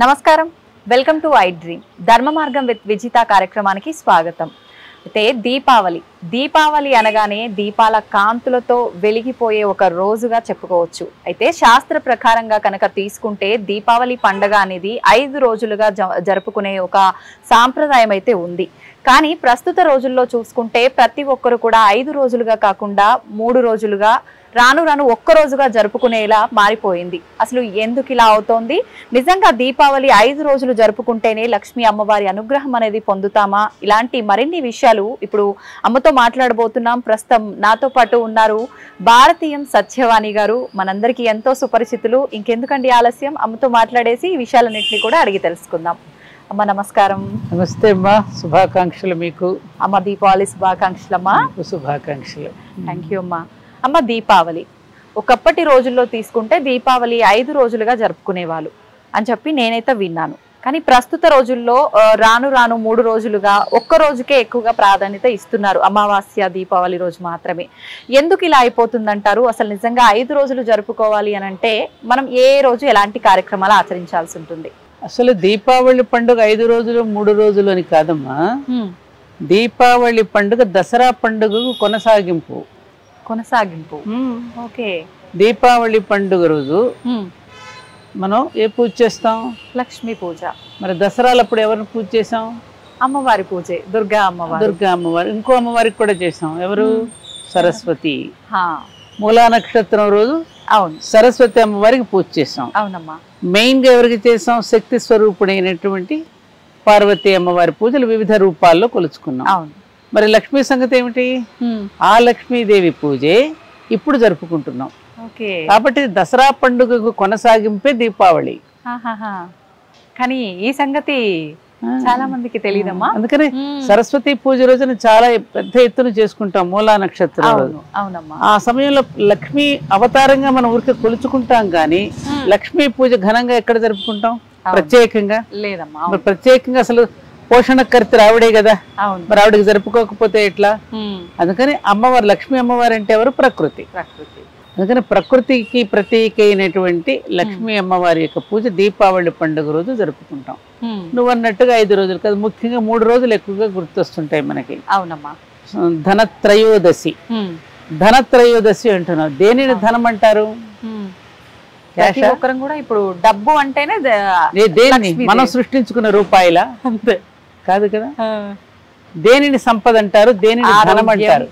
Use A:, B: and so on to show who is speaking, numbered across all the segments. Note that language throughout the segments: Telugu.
A: నమస్కారం, వెల్కమ్ టు ఐ డ్రీమ్. ధర్మ మార్గం విత్ విజిత కార్యక్రమానికి స్వాగతం. అయితే దీపావళి అనగానే దీపాల కాంతులతో వెలిగిపోయే ఒక రోజుగా చెప్పుకోవచ్చు. అయితే శాస్త్ర ప్రకారంగా కనుక తీసుకుంటే దీపావళి పండగ అనేది 5 రోజులుగా జరుపుకునే ఒక సాంప్రదాయం అయితే ఉంది. కానీ ప్రస్తుత రోజుల్లో చూసుకుంటే ప్రతి ఒక్కరు కూడా 5 రోజులుగా కాకుండా 3 రోజులుగా రాను రాను ఒక్క రోజుగా జరుపుకునేలా మారిపోయింది. అసలు ఎందుకు ఇలా అవుతోంది? నిజంగా దీపావళి 5 రోజులు జరుపుకుంటేనే లక్ష్మీ అమ్మవారి అనుగ్రహం అనేది పొందుతామా? ఇలాంటి మరిన్ని విషయాలు ఇప్పుడు అమ్మతో మాట్లాడబోతున్నాం. ప్రస్తుతం నాతో పాటు ఉన్నారు భారతీయం సత్యవాణి గారు, మనందరికీ ఎంతో సుపరిచితులు. ఇంకెందుకండి ఆలస్యం, అమ్మతో మాట్లాడేసి ఈ విషయాలన్నింటినీ కూడా అడిగి తెలుసుకుందాం. అమ్మ నమస్కారం.
B: నమస్తే అమ్మా, శుభాకాంక్షలు మీకు.
A: అమ్మ దీపావళి శుభాకాంక్షలు అమ్మా.
B: శుభాకాంక్షలు.
A: థ్యాంక్ యూ అమ్మా. అమ్మ దీపావళి ఒకప్పటి రోజుల్లో తీసుకుంటే దీపావళి 5 రోజులుగా జరుపుకునేవాళ్ళు అని చెప్పి నేనైతే విన్నాను. కానీ ప్రస్తుత రోజుల్లో రాను రాను 3 రోజులుగా ఒక్క రోజుకే ఎక్కువగా ప్రాధాన్యత ఇస్తున్నారు. అమావాస్య దీపావళి రోజు మాత్రమే. ఎందుకు ఇలా అయిపోతుందంటారు? అసలు నిజంగా 5 రోజులు జరుపుకోవాలి అని అంటే మనం ఏ రోజు ఎలాంటి కార్యక్రమాలు ఆచరించాల్సి ఉంటుంది?
B: అసలు దీపావళి పండుగ 5 రోజులు 3 రోజులు అని కాదమ్మా. దీపావళి పండుగ దసరా పండుగకు కొనసాగింపు.
A: ఓకే.
B: దీపావళి పండుగ రోజు మనం ఏ పూజ చేస్తాం?
A: లక్ష్మీ పూజ.
B: మరి దసరాలప్పుడు ఎవరిని పూజ చేసాం?
A: అమ్మవారి పూజే, దుర్గా అమ్మవారు. ఇంకో
B: అమ్మవారికి కూడా చేసాం. ఎవరు? సరస్వతి. మూలా నక్షత్రం రోజు
A: అవును
B: సరస్వతి అమ్మవారికి పూజ చేసాం.
A: అవునమ్మా.
B: మెయిన్ గా ఎవరికి చేసాం? శక్తి స్వరూపుడైనటువంటి పార్వతీ అమ్మవారి పూజలు వివిధ రూపాల్లో కొలుచుకున్నాం.
A: అవును.
B: మరి లక్ష్మీ సంగతి ఏమిటి? ఆ లక్ష్మీదేవి పూజే ఇప్పుడు జరుపుకుంటున్నాం. కాబట్టి దసరా పండుగకు కొనసాగింపే దీపావళి.
A: కానీ ఈ సంగతి చాలా మందికి తెలియదమ్మా.
B: అందుకని సరస్వతి పూజ రోజున చాలా పెద్ద ఎత్తున చేసుకుంటాం. మూలా నక్షత్రం రోజు.
A: అవునమ్మా. ఆ
B: సమయంలో లక్ష్మీ అవతారంగా మనం ఊరికి కొలుచుకుంటాం. కానీ లక్ష్మీ పూజ ఘనంగా ఎక్కడ జరుపుకుంటాం? ప్రత్యేకంగా
A: లేదమ్మా.
B: ప్రత్యేకంగా అసలు పోషణకర్త ఆవిడే కదా. మరి ఆవిడకి జరుపుకోకపోతే ఎట్లా? అందుకని అమ్మవారు, లక్ష్మీ అమ్మవారు అంటే ఎవరు? ప్రకృతి. అందుకని ప్రకృతికి ప్రతీక అయినటువంటి లక్ష్మీ అమ్మవారి యొక్క పూజ దీపావళి పండుగ రోజు జరుపుకుంటాం. నువ్వు అన్నట్టుగా 5 రోజులు కాదు, ముఖ్యంగా 3 రోజులు ఎక్కువగా గుర్తొస్తుంటాయి మనకి.
A: అవునమ్మా.
B: ధనత్రయోదశి. ధనత్రయోదశి అంటున్నావు. దేనిని ధనం అంటారు?
A: కూడా ఇప్పుడు డబ్బు అంటేనే
B: దేన్ని మనం సృష్టించుకున్న రూపాయల అంతే కాదు కదా. దేనిని సంపద అంటారు, దేనిని ధనం అంటారు.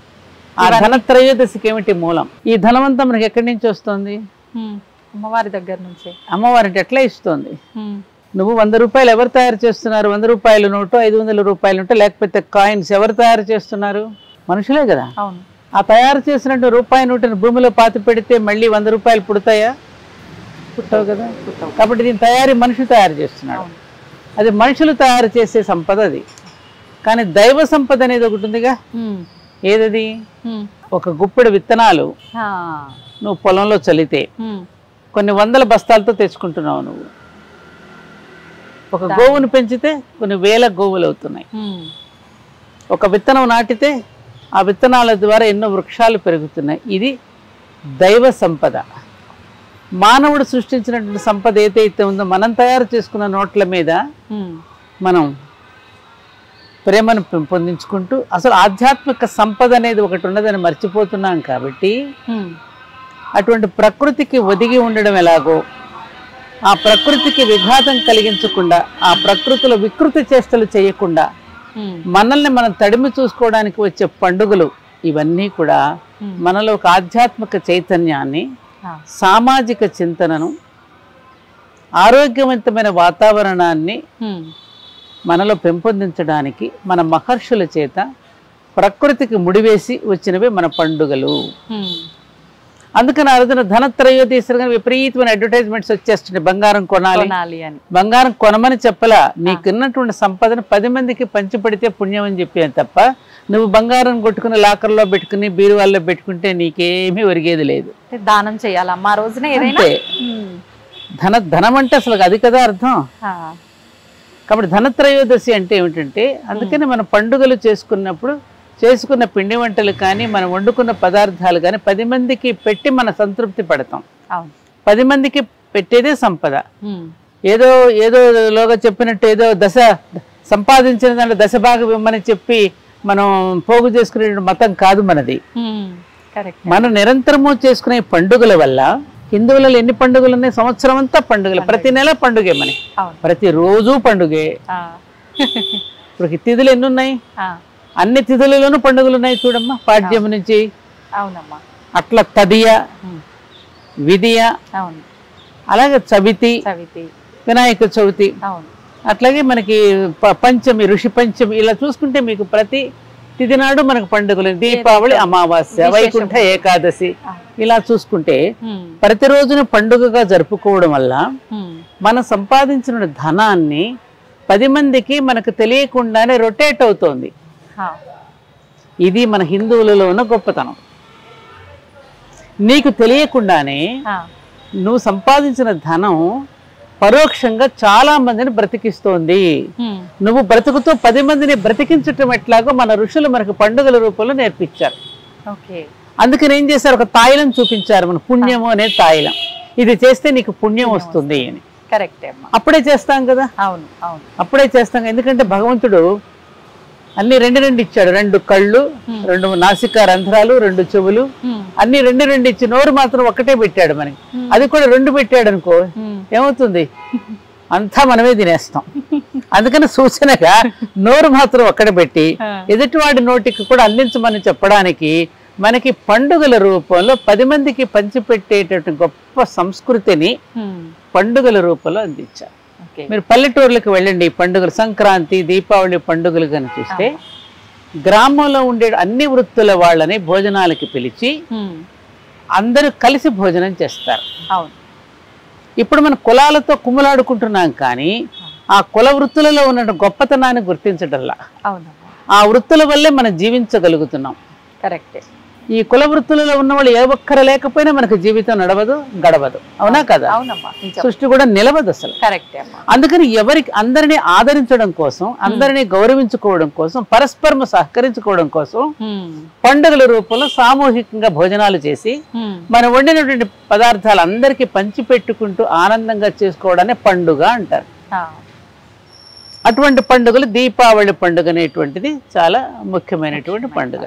B: ఆ ధనత్రయోదశికి ఏమిటి మూలం? ఈ ధనమంతా మనకి ఎక్కడి నుంచి వస్తుంది?
A: అమ్మవారి దగ్గర నుంచి.
B: అమ్మవారి అంటే ఎట్లా ఇస్తుంది? నువ్వు 100 రూపాయలు ఎవరు తయారు చేస్తున్నారు? 100 రూపాయల నోటు, 500 రూపాయల నోటు, లేకపోతే కాయిన్స్ ఎవరు తయారు చేస్తున్నారు? మనుషులే కదా. ఆ తయారు చేసినట్టు రూపాయి నోటుని భూమిలో పాతి పెడితే మళ్ళీ 100 రూపాయలు పుడతాయా? పుట్టవు కదా. కాబట్టి దీని తయారీ మనిషి తయారు చేస్తున్నాడు. అది మనుషులు తయారు చేసే సంపద అది. కానీ దైవ సంపద అనేది ఒకటి ఉందిగా. ఏదది? ఒక గుప్పెడు విత్తనాలు నువ్వు పొలంలో చల్లితే కొన్ని 100 బస్తాలతో తెచ్చుకుంటున్నావు. నువ్వు ఒక గోవును పెంచితే కొన్ని 1000 గోవులు అవుతున్నాయి. ఒక విత్తనం నాటితే ఆ విత్తనాల ద్వారా ఎన్నో వృక్షాలు పెరుగుతున్నాయి. ఇది దైవ సంపద. మానవుడు సృష్టించినటువంటి సంపద ఏదైతే ఉందో, మనం తయారు చేసుకున్న నోట్ల మీద మనం ప్రేమను పెంపొందించుకుంటూ అసలు ఆధ్యాత్మిక సంపద అనేది ఒకటి ఉన్నదని మర్చిపోతున్నాం. కాబట్టి అటువంటి ప్రకృతికి ఒదిగి ఉండడం ఎలాగో, ఆ ప్రకృతికి విఘాతం కలిగించకుండా, ఆ ప్రకృతిలో వికృతి చేష్టలు చేయకుండా మనల్ని మనం తడిమి చూసుకోవడానికి వచ్చే పండుగలు ఇవన్నీ కూడా మనలో ఒక ఆధ్యాత్మిక చైతన్యాన్ని, సామాజిక చింతనను, ఆరోగ్యవంతమైన వాతావరణాన్ని మనలో పెంపొందించడానికి మన మహర్షుల చేత ప్రకృతికి ముడివేసి వచ్చినవే మన పండుగలు. అందుకని ఆ రోజున ధనత్రయోదశి విపరీతమైన అడ్వర్టైజ్మెంట్స్ వచ్చేస్తున్నాయి. బంగారం కొనాలి అని. బంగారం కొనమని చెప్పలా, నీకున్నటువంటి సంపదను 10 మందికి పంచిపెడితే పుణ్యం అని చెప్పాను తప్ప, నువ్వు బంగారం కొట్టుకుని లాకర్లో పెట్టుకుని బీరువాల్లో పెట్టుకుంటే నీకేమీ ఒరిగేది లేదు.
A: దానం చేయాలమ్మా రోజున.
B: ధనం అంటే అసలు అది కదా అర్థం. కాబట్టి ధనత్రయోదశి అంటే ఏమిటంటే అందుకని మనం పండుగలు చేసుకున్నప్పుడు చేసుకున్న పిండి వంటలు కానీ మనం వండుకున్న పదార్థాలు కానీ 10 మందికి పెట్టి మన సంతృప్తి పడతాం. 10 మందికి పెట్టేదే సంపద. ఏదో లోగా చెప్పినట్టు ఏదో సంపాదించిన దాంట్లో దశభాగం ఇవ్వమని చెప్పి మనం పోగు చేసుకునే మతం కాదు మనది. మనం నిరంతరము చేసుకునే పండుగల వల్ల హిందువులలో ఎన్ని పండుగలు ఉన్నాయి? సంవత్సరం అంతా పండుగలు, ప్రతి నెల పండుగే, మనకి ప్రతిరోజు పండుగే. ఇప్పుడు తిథులు ఎన్ని ఉన్నాయి? అన్ని తిథులలోనూ పండుగలు ఉన్నాయి చూడమ్మా, పాడ్యం నుంచి. అట్లా తదియ, విధియ, అలాగే చవితి, వినాయక చవితి, అట్లాగే మనకి పంచమి, ఋషి పంచమి, ఇలా చూసుకుంటే మీకు ప్రతి తిథి నాడు మనకు పండుగలు. దీపావళి, అమావాస్య, వైకుంఠ ఏకాదశి, ఇలా చూసుకుంటే ప్రతిరోజున పండుగగా జరుపుకోవడం వల్ల మనం సంపాదించిన ధనాన్ని 10 మందికి మనకు తెలియకుండానే రొటేట్ అవుతోంది. ఇది మన హిందువులలో ఉన్న గొప్పతనం. నీకు తెలియకుండానే నువ్వు సంపాదించిన ధనం పరోక్షంగా చాలా మందిని బ్రతికిస్తోంది. నువ్వు బ్రతుకుతూ 10 మందిని బ్రతికించటం ఎట్లాగో మన ఋషులు మనకు పండుగల రూపంలో నేర్పించారు. అందుకని ఏం చేశారు? ఒక తాయిలం చూపించారు, మన పుణ్యము అనే తాయిలం. ఇది చేస్తే నీకు పుణ్యం వస్తుంది అని. అప్పుడే చేస్తాం కదా. అప్పుడే చేస్తాం, ఎందుకంటే భగవంతుడు అన్ని 2 ఇచ్చాడు. 2 కళ్ళు, 2 నాసిక రంధ్రాలు, 2 చెవులు, అన్ని 2 ఇచ్చి నోరు మాత్రం ఒక్కటే పెట్టాడు మనకి. అది కూడా 2 పెట్టాడు అనుకో, ఏమవుతుంది? అంతా మనమే తినేస్తాం. అందుకని సూచనగా నోరు మాత్రం ఒక్కడే పెట్టి ఎదుటివాడి నోటికి కూడా అందించమని చెప్పడానికి మనకి పండుగల రూపంలో 10 మందికి పంచిపెట్టేటటువంటి గొప్ప సంస్కృతిని పండుగల రూపంలో అందించారు. మీరు పల్లెటూర్లకు వెళ్ళండి, పండుగలు, సంక్రాంతి, దీపావళి పండుగలు కానీ చూస్తే గ్రామంలో ఉండే అన్ని వృత్తుల వాళ్ళని భోజనాలకి పిలిచి అందరూ కలిసి భోజనం చేస్తారు. ఇప్పుడు మన కులాలతో కుమ్ములాడుకుంటున్నాం, కానీ ఆ కుల వృత్తులలో ఉన్న గొప్పతనాన్ని గుర్తించడంలా ఆ వృత్తుల వల్లే మనం జీవించగలుగుతున్నాం. ఈ కుల వృత్తులలో ఉన్న వాళ్ళు ఏ ఒక్కరు లేకపోయినా మనకు జీవితం నడవదు, గడవదు. అవునా కదా? సృష్టి కూడా నిలవదు అసలు. అందుకని అందరినీ ఆదరించడం కోసం, అందరినీ గౌరవించుకోవడం కోసం, పరస్పరం సహకరించుకోవడం కోసం పండుగల రూపంలో సామూహికంగా భోజనాలు చేసి మనం వండినటువంటి పదార్థాలు అందరికీ పంచిపెట్టుకుంటూ ఆనందంగా చేసుకోవడాన్ని పండుగ అంటారు. అటువంటి పండుగలు దీపావళి పండుగ అనేటువంటిది చాలా ముఖ్యమైనటువంటి పండుగ.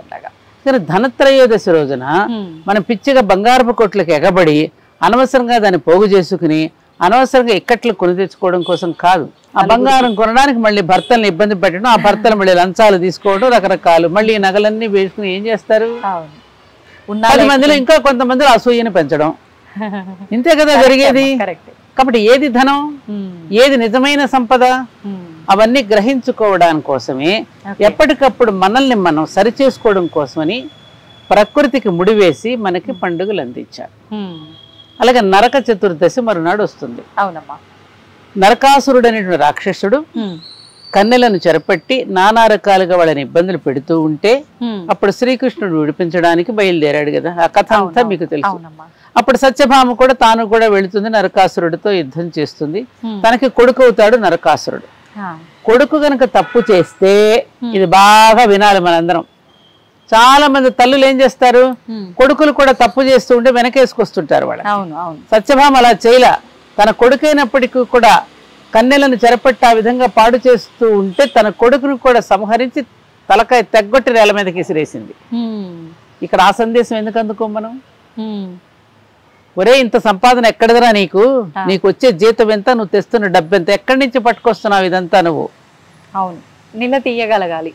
B: ధనత్రయోదశి రోజున మనం పిచ్చిగా బంగారపు కొట్లకి ఎగబడి అనవసరంగా దాన్ని పోగు చేసుకుని అనవసరంగా ఇక్కట్లు కొని తెచ్చుకోవడం కోసం కాదు. ఆ బంగారం కొనడానికి మళ్ళీ భర్తల్ని ఇబ్బంది పెట్టడం, ఆ భర్తలు మళ్ళీ లంచాలు తీసుకోవడం, రకరకాలు మళ్ళీ నగలన్నీ వేసుకుని ఏం చేస్తారు? 10 మందిలో ఇంకా కొంతమందిలో అసూయని పెంచడం, ఇంతే కదా జరిగేది. కాబట్టి ఏది ధనం, ఏది నిజమైన సంపద, అవన్నీ గ్రహించుకోవడానికి కోసమే ఎప్పటికప్పుడు మనల్ని మనం సరిచేసుకోవడం కోసమని ప్రకృతికి ముడివేసి మనకి పండుగలు అందించారు. అలాగే నరక చతుర్దశి మరునాడు వస్తుంది. నరకాసురుడు అనేటువంటి రాక్షసుడు కన్నెలను చెరపట్టి నానా రకాలుగా వాళ్ళని ఇబ్బందులు పెడుతూ ఉంటే అప్పుడు శ్రీకృష్ణుడు విడిపించడానికి బయలుదేరాడు కదా. ఆ కథ అంతా మీకు తెలుసు. అప్పుడు సత్యభామ కూడా తాను కూడా వెళుతుంది, నరకాసురుడితో యుద్ధం చేస్తుంది. తనకి కొడుకు అవుతాడు నరకాసురుడు. కొడుకు గనక తప్పు చేస్తే, ఇది బాగా వినాలి మనందరం, చాలా మంది తల్లులు ఏం చేస్తారు, కొడుకులు కూడా తప్పు చేస్తూ ఉంటే వెనకేసుకొస్తుంటారు వాళ్ళు. సత్యభామ అలా చేయలా. తన కొడుకైనప్పటికీ కూడా కన్నెలను చెరపట్టి ఆ విధంగా పాడు చేస్తూ ఉంటే తన కొడుకును కూడా సంహరించి తలకాయ తెగ్గొట్టి నేల మీదకి విసిరేసింది. ఇక్కడ ఆ సందేశం ఎందుకు అందుకో మనం, ఒరే ఇంత సంపాదన ఎక్కడదరా నీకు, నీకు వచ్చే జీతం ఎంత, నువ్వు తెస్తున్న డబ్బు ఎంత, ఎక్కడి నుంచి పట్టుకొస్తున్నావు ఇదంతా నువ్వు?
A: నిన్న తీయగలగాలి.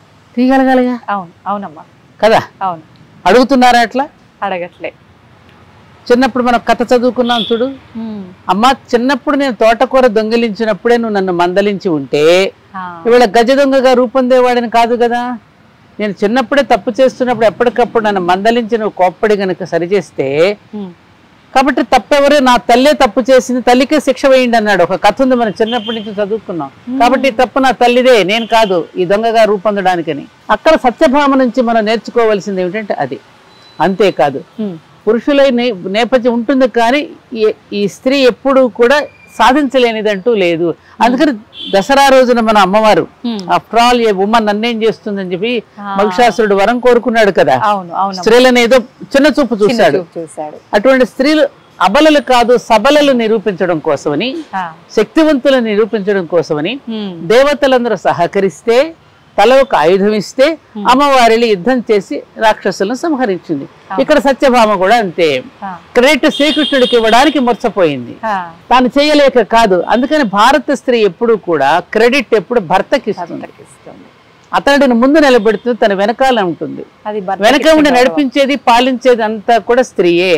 A: అవునమ్మా
B: కదా. అడుగుతున్నారా? అట్లా అడగట్లే. చిన్నప్పుడు మనం కథ చదువుకున్నాం చూడు, అమ్మ చిన్నప్పుడు నేను తోటకూర దొంగిలించినప్పుడే నువ్వు నన్ను మందలించి ఉంటే ఇవాళ గజ దొంగగా రూపొందేవాడని కాదు కదా. నేను చిన్నప్పుడే తప్పు చేస్తున్నప్పుడు ఎప్పటికప్పుడు నన్ను మందలించి నువ్వు కోప్పడి గనక సరిచేస్తే, కాబట్టి తప్పెవరు, నా తల్లే తప్పు చేసింది, తల్లికే శిక్ష వేయండి అన్నాడు. ఒక కథ ఉంది, మనం చిన్నప్పటి నుంచి చదువుకున్నాం. కాబట్టి తప్పు నా తల్లిదే, నేను కాదు ఈ దొంగగా రూపొందడానికని. అక్కడ సత్యభామ నుంచి మనం నేర్చుకోవాల్సింది ఏమిటంటే అది. అంతేకాదు, పురుషుల నేపథ్యం ఉంటుంది, కానీ ఈ స్త్రీ ఎప్పుడు కూడా సాధించలేనిదంటూ లేదు. అందుకని దసరా రోజున మన అమ్మవారు ఆఫ్టర్ ఆల్ ఏ ఉమ్మ నన్నేం చేస్తుందని చెప్పి మహిషాసురుడు వరం కోరుకున్నాడు కదా, స్త్రీలను ఏదో చిన్న చూపు చూశాడు. అటువంటి స్త్రీలు అబలలు కాదు సబలలు నిరూపించడం కోసమని, శక్తివంతులను నిరూపించడం కోసమని దేవతలందరూ సహకరిస్తే, తల ఒక ఆయుధం ఇస్తే అమ్మవారిని యుద్ధం చేసి రాక్షసులను సంహరించింది. ఇక్కడ సత్యభామ కూడా అంతే. క్రెడిట్ శ్రీకృష్ణుడికి ఇవ్వడానికి మర్చిపోయింది, తాను చేయలేక కాదు. అందుకని భారత స్త్రీ ఎప్పుడు కూడా క్రెడిట్ ఎప్పుడు భర్తకి ఇస్తుంది. అతడిని ముందు నిలబెడుతుంది, తన వెనకాల ఉంటుంది. వెనక ఉండి నడిపించేది పాలించేది అంతా కూడా స్త్రీయే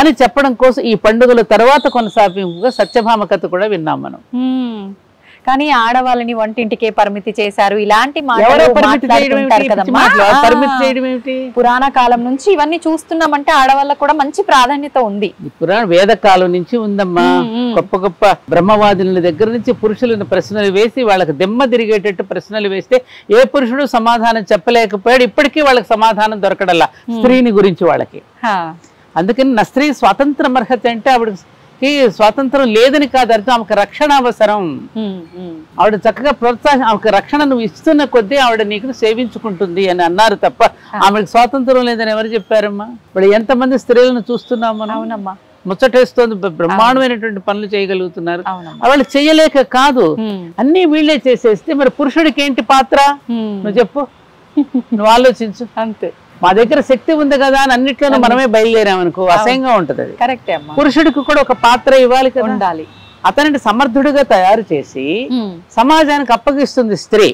B: అని చెప్పడం కోసం ఈ పండుగల తర్వాత కొనసాగింపుగా సత్యభామ కథ కూడా విన్నాం మనం.
A: కానీ ఆడవాళ్ళని వంటింటికే పరిమితి చేశారు, ఇలాంటి పురాణ కాలం నుంచి ఇవన్నీ చూస్తున్నామంటే ఆడవాళ్ళకు కూడా మంచి ప్రాధాన్యత ఉంది.
B: పురాణ వేద కాలం నుంచి ఉందమ్మా. గొప్ప గొప్ప బ్రహ్మవాదుల దగ్గర నుంచి పురుషులను ప్రశ్నలు వేసి వాళ్ళకి దెమ్మ తిరిగేటట్టు ప్రశ్నలు వేస్తే ఏ పురుషుడు సమాధానం చెప్పలేకపోయాడు. ఇప్పటికీ వాళ్ళకి సమాధానం దొరకడల్లా స్త్రీని గురించి వాళ్ళకి. అందుకని నా స్త్రీ స్వాతంత్రం అర్హత అంటే ఆవిడకి స్వాతంత్రం లేదని కాదు అర్థం, ఆమెకు రక్షణ అవసరం. ఆవిడ చక్కగా ప్రోత్సాహం, ఆమెకు రక్షణ నువ్వు ఇస్తున్న కొద్దీ ఆవిడ నీకు సేవించుకుంటుంది అని అన్నారు తప్ప ఆమెకు స్వాతంత్రం లేదని ఎవరు చెప్పారమ్మా? ఇప్పుడు ఎంతమంది స్త్రీలను చూస్తున్నాం మనం, ముచ్చటేస్తోంది, బ్రహ్మాండమైనటువంటి పనులు చేయగలుగుతున్నారు. వాళ్ళు చెయ్యలేక కాదు, అన్ని వీళ్ళే చేసేస్తే మరి పురుషుడికి ఏంటి పాత్ర నువ్వు చెప్పు, నువ్వు ఆలోచించు. అంతే, మా దగ్గర శక్తి ఉంది కదా అని అన్నిట్లోనూ మనమే బయలుదేరామనుకో అసహ్యంగా ఉంటది. అది పురుషుడికి కూడా ఒక పాత్ర ఇవ్వాలి కదా, ఉండాలి. అతనిని సమర్థుడిగా తయారు చేసి సమాజానికి అప్పగిస్తుంది స్త్రీ,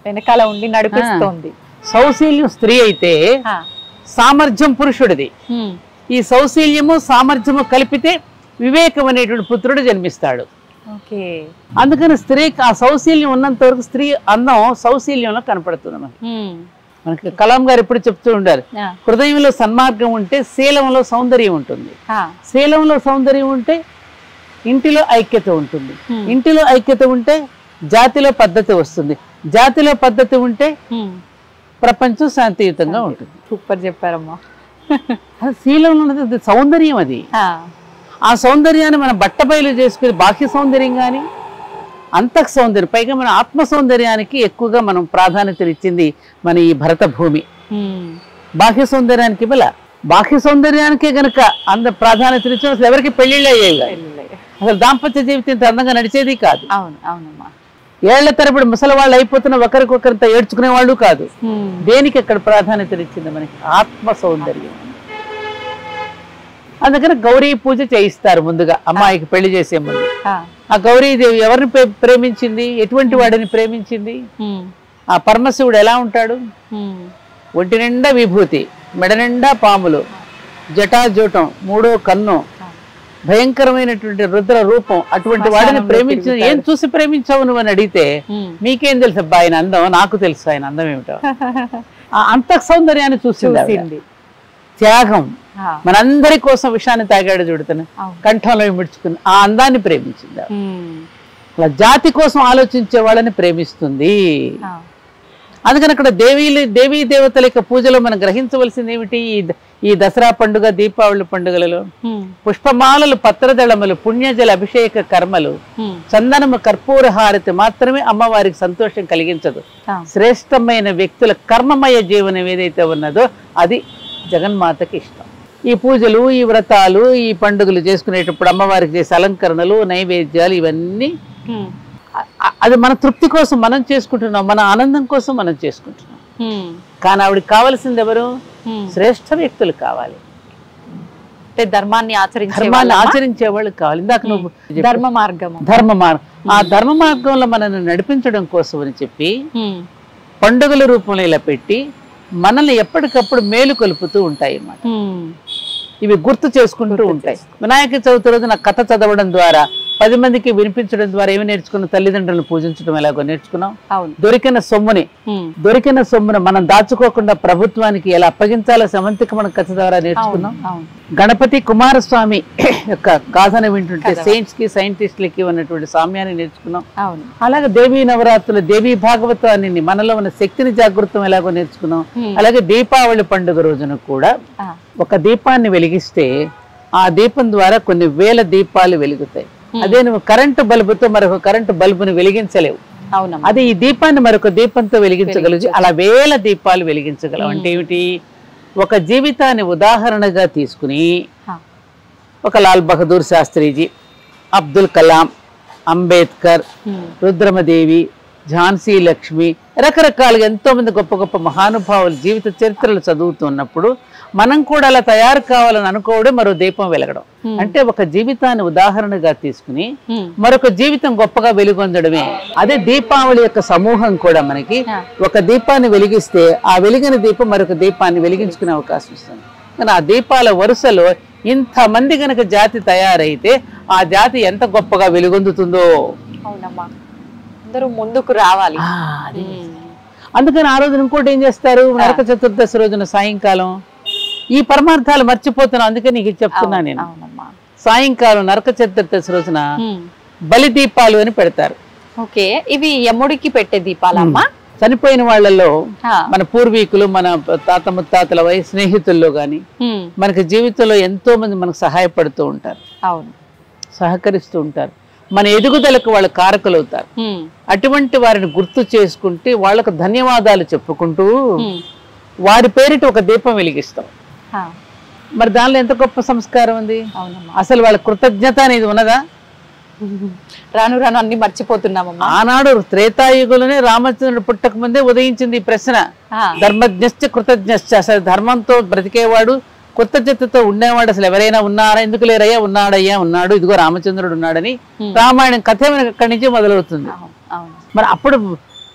A: వెనకాల ఉండి నడిపిస్తుంది.
B: సౌశీల్యం స్త్రీ అయితే సామర్థ్యం పురుషుడిది. ఈ సౌశీల్యము సామర్థ్యము కలిపితే వివేకం అనేటువంటి పుత్రుడు జన్మిస్తాడు. అందుకని స్త్రీకి ఆ సౌశీల్యం ఉన్నంత వరకు స్త్రీ అందం సౌశీల్యంలో కనపడుతుంది. మనకి కలాం గారు ఎప్పుడు చెప్తూ ఉండారు, హృదయంలో సన్మార్గం ఉంటే శీలంలో సౌందర్యం ఉంటుంది, శీలంలో సౌందర్యం ఉంటే ఇంటిలో ఐక్యత ఉంటుంది, ఇంటిలో ఐక్యత ఉంటే జాతిలో పద్ధతి వస్తుంది, జాతిలో పద్ధతి ఉంటే ప్రపంచం శాంతియుతంగా ఉంటుంది.
A: సూపర్ చెప్పారమ్మా.
B: శీలంలో ఉన్నది సౌందర్యం. అది ఆ సౌందర్యాన్ని మనం బట్టబయలు చేసుకుని బాహ్య సౌందర్యం కానీ అంతః సౌందర్యం, పైగా మన ఆత్మ సౌందర్యానికి ఎక్కువగా మనం ప్రాధాన్యత ఇచ్చింది మన ఈ భరత భూమి. బాహ్య సౌందర్యానికి బాహ్య సౌందర్యానికే గనక అంత ప్రాధాన్యత ఇచ్చిన అసలు ఎవరికి పెళ్లిళ్ళు అయ్యేవి, అసలు దాంపత్య జీవితం ఇంత అందంగా నడిచేది కాదు. ఏళ్ల తరబడి ముసలి వాళ్ళు అయిపోతున్న ఒకరికొకరితో ఏడ్చుకునే వాళ్ళు కాదు. దేనికి అక్కడ ప్రాధాన్యత ఇచ్చింది మనకి? ఆత్మ సౌందర్యం. అందుకని గౌరీ పూజ చేయిస్తారు ముందుగా అమ్మాయికి పెళ్లి చేసే ముందు. ఆ గౌరీదేవి ఎవరిని ప్రేమించింది, ఎటువంటి వాడిని ప్రేమించింది? ఆ పరమశివుడు ఎలా ఉంటాడు? ఒంటి నిండా విభూతి, మెడ నిండా పాములు, జటాజూటం, మూడో కన్ను, భయంకరమైనటువంటి రుద్ర రూపం. అటువంటి వాడిని ప్రేమించిన ఏం చూసి ప్రేమించావు నువ్వు అని అడిగితే మీకేం తెలుసు అబ్బా ఆయన అందం, నాకు తెలుసు ఆయన అందం ఏమిటో. ఆ అంతః సౌందర్యాన్ని చూసింది. త్యాగం, మనందరి కోసం విషాన్ని తాగాడు చూడుతాను, కంఠంలో ముడుచుకుని ఆ అందాన్ని ప్రేమించింది. అలా జాతి కోసం ఆలోచించే వాళ్ళని ప్రేమిస్తుంది. అందుకని అక్కడ దేవీ దేవతల యొక్క పూజలో మనం గ్రహించవలసింది ఏమిటి? ఈ దసరా పండుగ, దీపావళి పండుగలలో పుష్పమాలలు, పత్రదళములు, పుణ్యజల అభిషేక కర్మలు, చందనము, కర్పూర హారతి మాత్రమే అమ్మవారికి సంతోషం కలిగించదు. శ్రేష్టమైన వ్యక్తుల కర్మమయ జీవనం ఏదైతే ఉన్నదో అది జగన్మాతకి ఇష్టం. ఈ పూజలు, ఈ వ్రతాలు, ఈ పండుగలు చేసుకునేటప్పుడు అమ్మవారికి చేసే అలంకరణలు, నైవేద్యాలు ఇవన్నీ అది మన తృప్తి కోసం మనం చేసుకుంటున్నాం, మన ఆనందం కోసం మనం చేసుకుంటున్నాం. కానీ ఆవిడకి కావాల్సింది ఎవరు? శ్రేష్ఠ వ్యక్తులు కావాలి,
A: ధర్మాన్ని
B: ఆచరించే వాళ్ళు కావాలి. ఇందాక నువ్వు
A: ధర్మ మార్గం,
B: ఆ ధర్మ మార్గంలో మనల్ని నడిపించడం కోసం అని చెప్పి పండుగల రూపంలో ఇలా పెట్టి మనల్ని ఎప్పటికప్పుడు మేలు కొలుపుతూ ఉంటాయి అన్నమాట. ఇవి గుర్తు చేసుకుంటూ ఉంటాయి. వినాయక చవితి రోజు నాకు కథ చదవడం ద్వారా 10 మందికి వినిపించడం ద్వారా ఏమి నేర్చుకున్నాం? తల్లిదండ్రులను పూజించడం ఎలాగో నేర్చుకున్నాం. దొరికిన సొమ్ముని మనం దాచుకోకుండా ప్రభుత్వానికి ఎలా అప్పగించాలో సమంతికి మనం కథ ద్వారా నేర్చుకున్నాం. గణపతి కుమారస్వామి యొక్క గాథను వింటుంటే సెయింట్స్ కి సైంటిస్టులకి ఉన్నటువంటి సామ్యాన్ని నేర్చుకున్నాం. అలాగే దేవీ నవరాత్రులు, దేవీ భాగవతాన్ని, మనలో ఉన్న శక్తిని జాగృతం ఎలాగో నేర్చుకున్నాం. అలాగే దీపావళి పండుగ రోజున కూడా ఒక దీపాన్ని వెలిగిస్తే ఆ దీపం ద్వారా కొన్ని వేల దీపాలు వెలుగుతాయి. అదే నువ్వు కరెంటు బల్బుతో మరొక కరెంటు బల్బుని వెలిగించలేవు.
A: అవునమ్మా.
B: అదే ఈ దీపాన్ని మరొక దీపంతో వెలిగించగలదు. అలా వేల దీపాలు వెలిగించగలవు. అంటే ఏమిటి? ఒక జీవితాన్ని ఉదాహరణగా తీసుకుని ఒక లాల్ బహదూర్ శాస్త్రిజీ, అబ్దుల్ కలాం, అంబేద్కర్, రుద్రమదేవి, ఝాన్సీ లక్ష్మి, రకరకాలుగా ఎంతో మంది గొప్ప గొప్ప మహానుభావులు జీవిత చరిత్రలు చదువుతున్నప్పుడు మనం కూడా అలా తయారు కావాలని అనుకోవడం మరో దీపం వెలగడం. అంటే ఒక జీవితాన్ని ఉదాహరణగా తీసుకుని మరొక జీవితం గొప్పగా వెలుగొందడమే. అదే దీపావళి యొక్క సమూహం కూడా మనకి ఒక దీపాన్ని వెలిగిస్తే ఆ వెలిగిన దీపం మరొక దీపాన్ని వెలిగించుకునే అవకాశం ఇస్తుంది. కానీ ఆ దీపాల వరుసలో ఇంతమంది గనక జాతి తయారైతే ఆ జాతి ఎంత గొప్పగా వెలుగొందుతుందో.
A: అవునమ్మా, అందరూ ముందుకు రావాలి.
B: అందుకని ఆ రోజున ఇంకోటి ఏం చేస్తారు, నరక చతుర్దశి రోజున సాయంకాలం ఈ పరమార్థాలు మర్చిపోతున్నాం. అందుకే నీకు చెప్తున్నా నేను. సాయంకాలం నరక చతుర్దశి రోజున బలి దీపాలు అని పెడతారు.
A: ఓకే, ఇవి యముడికి పెట్టే దీపాలమ్మా.
B: చనిపోయిన వాళ్ళలో మన పూర్వీకులు, మన తాత ముత్తాతల వయసు స్నేహితుల్లో గాని మనకి జీవితంలో ఎంతో మంది మనకు సహాయపడుతూ ఉంటారు.
A: అవును,
B: సహకరిస్తూ ఉంటారు. మన ఎదుగుదలకు వాళ్ళు కారకులవుతారు. అటువంటి వారిని గుర్తు చేసుకుంటే వాళ్ళకు ధన్యవాదాలు చెప్పుకుంటూ వారి పేరిట ఒక దీపం వెలిగిస్తాం. మరి దానిలో ఎంత గొప్ప సంస్కారం ఉంది. అసలు వాళ్ళ కృతజ్ఞత అనేది ఉన్నదా?
A: రాను రాను అన్ని మర్చిపోతున్నామమ్మా.
B: ఆనాడు త్రేతాయుగులోనే రామచంద్రుడు పుట్టక ముందే ఉదయించింది ఈ ప్రశ్న. ధర్మజ్ఞశ్చ కృతజ్ఞశ్చ. అసలు ధర్మంతో బ్రతికేవాడు, కృతజ్ఞతతో ఉండేవాడు అసలు ఎవరైనా ఉన్నారా? ఎందుకు లేరయ్యా? ఉన్నాడయ్యా, ఉన్నాడు, ఇదిగో రామచంద్రుడు ఉన్నాడని రామాయణం కథ అక్కడి నుంచి మొదలవుతుంది. మరి అప్పుడు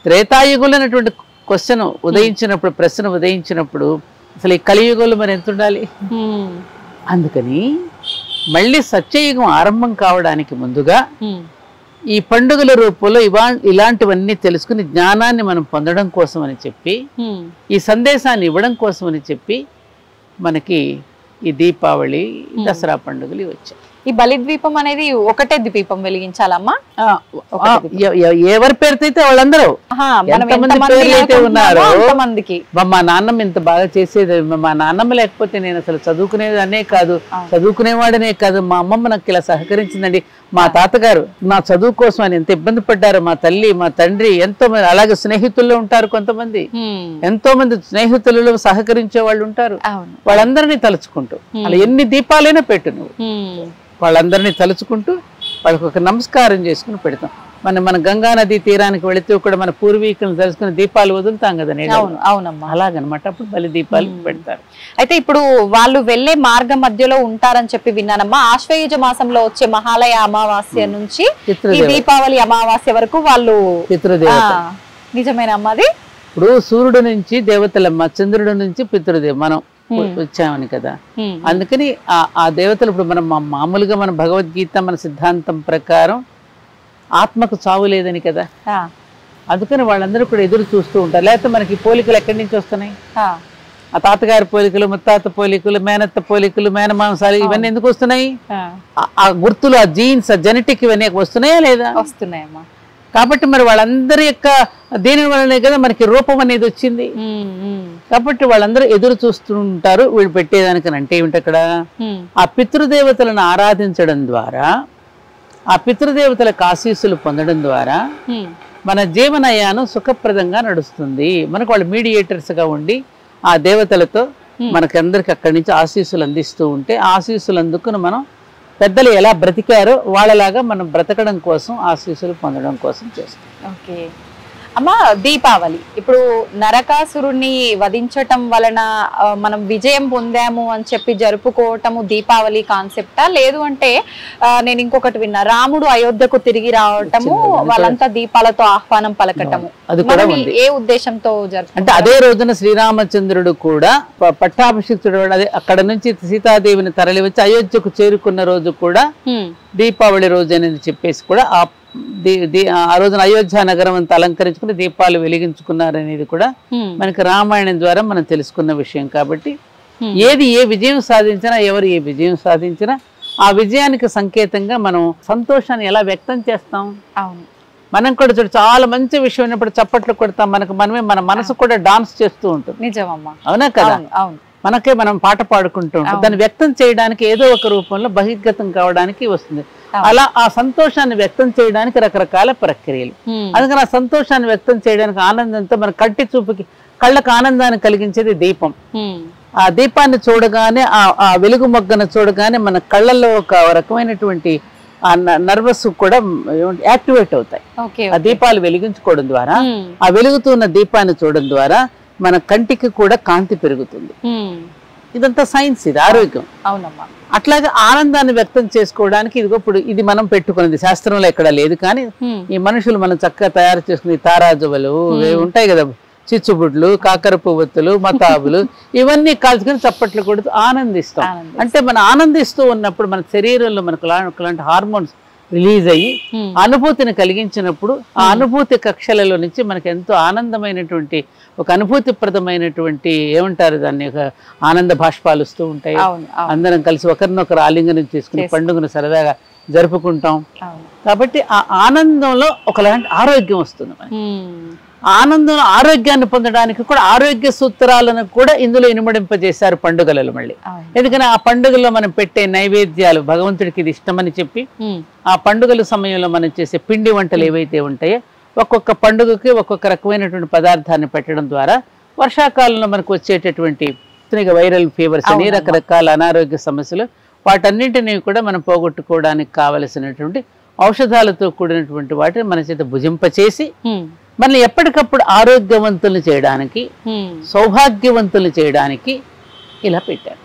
B: త్రేతాయుగులైనటువంటి క్వశ్చన్ ఉదయించినప్పుడు, ప్రశ్న ఉదయించినప్పుడు అసలు ఈ కలియుగంలో మరి ఎంత ఉండాలి? అందుకని మళ్ళీ సత్యయుగం ఆరంభం కావడానికి ముందుగా ఈ పండుగల రూపంలో ఇలాంటివన్నీ తెలుసుకుని జ్ఞానాన్ని మనం పొందడం కోసం అని చెప్పి, ఈ సందేశాన్ని ఇవ్వడం కోసం అని చెప్పి మనకి ఈ దీపావళి, దసరా పండుగలు వచ్చాయి.
A: ఈ బలిద్వీపం అనేది ఒకటే దీపం వెలిగించాలమ్మా?
B: ఎవరి పేరుతో అయితే వాళ్ళందరూ, ఎంతమంది పేర్లు అయితే ఉన్నారో. మా నాన్నమ్మ ఇంత బాగా చేసేది. మా నాన్నమ్మ లేకపోతే నేను అసలు చదువుకునేదనే కాదు, చదువుకునేవాడనే కాదు. మా అమ్మమ్మ నాకు ఇలా సహకరించిందండి. మా తాతగారు నా చదువు కోసం అని ఎంత ఇబ్బంది పడ్డారు. మా తల్లి, మా తండ్రి, ఎంతో మంది. అలాగే స్నేహితుల్లో ఉంటారు కొంతమంది, ఎంతో మంది స్నేహితులలో సహకరించే వాళ్ళు ఉంటారు. వాళ్ళందరినీ తలుచుకుంటూ అలా ఎన్ని దీపాలైనా పెట్టు నువ్వు. వాళ్ళందరినీ తలుచుకుంటూ వాళ్ళకి ఒక నమస్కారం చేసుకుని పెడతాం. మన గంగా నది తీరానికి వెళితే కూడా మన పూర్వీకులను తెలుసుకుని దీపాలు వదులుతాం కదా.
A: అవునమ్మా,
B: అలాగనమాట. అప్పుడు బలి దీపాలు పెడతారు.
A: అయితే ఇప్పుడు వాళ్ళు వెళ్లే మార్గం మధ్యలో ఉంటారని చెప్పి విన్నానమ్మా. ఆశ్వయుజ మాసంలో వచ్చే మహాలయ అమావాస్య నుంచి ఈ దీపావళి అమావాస్య వరకు వాళ్ళు
B: పితృదేవత.
A: నిజమేనమ్మా అది?
B: ఇప్పుడు సూర్యుడు నుంచి దేవతలమ్మ, చంద్రుడి నుంచి పితృదేవ మనం వచ్చామని కదా. అందుకని ఆ దేవతలు ఇప్పుడు మనం మామూలుగా మన భగవద్గీత, మన సిద్ధాంతం ప్రకారం ఆత్మకు చావు లేదని కదా. అందుకని వాళ్ళందరూ కూడా ఎదురు చూస్తూ ఉంటారు. లేకపోతే మనకి పోలికలు ఎక్కడి నుంచి వస్తున్నాయి? ఆ తాతగారి పోలికలు, ముత్తాత పోలికలు, మేనత్త పోలికలు, మేనమాంసాలు, ఇవన్నీ ఎందుకు వస్తున్నాయి? ఆ గుర్తులు, ఆ జీన్స్, ఆ జెనెటిక్ ఇవన్నీ వస్తున్నాయా లేదా?
A: వస్తున్నాయమ్మా.
B: కాబట్టి మరి వాళ్ళందరి యొక్క దీని వల్లనే కదా మనకి రూపం అనేది వచ్చింది. కాబట్టి వాళ్ళందరూ ఎదురు చూస్తుంటారు వీళ్ళు పెట్టేదానికని. అంటే ఏమిటి అక్కడ? ఆ పితృదేవతలను ఆరాధించడం ద్వారా, ఆ పితృదేవతలకు ఆశీస్సులు పొందడం ద్వారా మన జీవనయానం సుఖప్రదంగా నడుస్తుంది. మనకు వాళ్ళు మీడియేటర్స్ గా ఉండి ఆ దేవతలతో మనకందరికి అక్కడి నుంచి ఆశీస్సులు అందిస్తూ ఉంటే, ఆశీస్సులు అందుకుని మనం పెద్దలు ఎలా బ్రతికారో వాళ్ళలాగా మనం బ్రతకడం కోసం, ఆశీస్సులు పొందడం కోసం చేస్తాం.
A: ఓకే అమ్మా, దీపావళి ఇప్పుడు నరకాసురుణ్ణి వధించటం వలన మనం విజయం పొందాము అని చెప్పి జరుపుకోవటము దీపావళి కాన్సెప్టా? లేదు అంటే నేను ఇంకొకటి విన్నా, రాముడు అయోధ్యకు తిరిగి రావటము, వాళ్ళంతా దీపాలతో ఆహ్వానం పలకటము, ఏ ఉద్దేశంతో జరుపు?
B: అంటే అదే రోజున శ్రీరామచంద్రుడు కూడా పట్టాభిషిక్తుడు, అదే అక్కడ నుంచి సీతాదేవిని తరలి వచ్చి అయోధ్యకు చేరుకున్న రోజు కూడా దీపావళి రోజు అని చెప్పేసి కూడా ఆ రోజున అయోధ్య నగరం అంతా అలంకరించుకుని దీపాలు వెలిగించుకున్నారనేది కూడా మనకి రామాయణం ద్వారా మనం తెలుసుకున్న విషయం. కాబట్టి ఏది ఏ విజయం సాధించినా, ఎవరు ఏ విజయం సాధించినా ఆ విజయానికి సంకేతంగా మనం సంతోషాన్ని ఎలా వ్యక్తం చేస్తాం? మనం కూడా చూడు, చాలా మంచి విషయం ఉన్నప్పుడు చప్పట్లు కొడతాం, మనకు మనమే, మన మనసు కూడా డాన్స్ చేస్తూ ఉంటుంది.
A: నిజమమ్మా,
B: అవునా కదా? మనకే మనం పాట పాడుకుంటూ ఉంటాం. దాన్ని వ్యక్తం చేయడానికి ఏదో ఒక రూపంలో బహిర్గతం కావడానికి వస్తుంది. అలా ఆ సంతోషాన్ని వ్యక్తం చేయడానికి రకరకాల ప్రక్రియలు. అందుకని ఆ సంతోషాన్ని వ్యక్తం చేయడానికి ఆనందంతో మన కంటి చూపుకి కళ్ళకు ఆనందాన్ని కలిగించేది దీపం. ఆ దీపాన్ని చూడగానే ఆ వెలుగు మొగ్గను చూడగానే మన కళ్ళల్లో ఒక రకమైనటువంటి ఆ నర్వస్ కూడా యాక్టివేట్ అవుతాయి. ఆ దీపాలు వెలిగించుకోవడం ద్వారా, ఆ వెలుగుతున్న దీపాన్ని చూడడం ద్వారా మన కంటికి కూడా కాంతి పెరుగుతుంది. ఇదంతా సైన్స్, ఇది ఆరోగ్యం.
A: అవునమ్మా.
B: అట్లాగే ఆనందాన్ని వ్యక్తం చేసుకోవడానికి ఇదిగో ఇప్పుడు ఇది మనం పెట్టుకున్నది, శాస్త్రంలో ఎక్కడ లేదు. కానీ ఈ మనుషులు మనం చక్కగా తయారు చేసుకునే తారాజువలు ఉంటాయి కదా, చిచ్చుబుడ్లు, కాకర పువ్వొత్తులు, మతాబులు, ఇవన్నీ కాల్చుకొని చప్పట్లు కొడుతూ ఆనందిస్తాం. అంటే మనం ఆనందిస్తూ ఉన్నప్పుడు మన శరీరంలో మనకు అలాంటి హార్మోన్స్ రిలీజ్ అయ్యి అనుభూతిని కలిగించినప్పుడు ఆ అనుభూతి కక్షలలో నుంచి మనకు ఎంతో ఆనందమైనటువంటి ఒక అనుభూతిప్రదమైనటువంటి ఏమంటారు దాన్ని, ఒక ఆనంద భాష్పాలు వస్తూ ఉంటాయి. అందరం కలిసి ఒకరినొకరు ఆలింగనం చేసుకుని పండుగను సరదాగా జరుపుకుంటాం. కాబట్టి ఆ ఆనందంలో ఒకలాంటి ఆరోగ్యం వస్తుంది మనకి. ఆనందంలో ఆరోగ్యాన్ని పొందడానికి కూడా ఆరోగ్య సూత్రాలను కూడా ఇందులో ఇనుమడింపజేశారు పండుగలలో. మళ్ళీ ఎందుకని ఆ పండుగల్లో మనం పెట్టే నైవేద్యాలు భగవంతుడికి ఇది ఇష్టమని చెప్పి ఆ పండుగల సమయంలో మనం చేసే పిండి వంటలు ఏవైతే ఉంటాయో ఒక్కొక్క పండుగకి ఒక్కొక్క రకమైనటువంటి పదార్థాన్ని పెట్టడం ద్వారా వర్షాకాలంలో మనకు వచ్చేటటువంటి వైరల్ ఫీవర్స్ అని రకరకాల అనారోగ్య సమస్యలు వాటన్నింటినీ కూడా మనం పోగొట్టుకోవడానికి కావలసినటువంటి ఔషధాలతో కూడినటువంటి వాటిని మన చేత భుజింపచేసి మనల్ని ఎప్పటికప్పుడు ఆరోగ్యవంతులు చేయడానికి, సౌభాగ్యవంతులు చేయడానికి ఇలా పెట్టారు.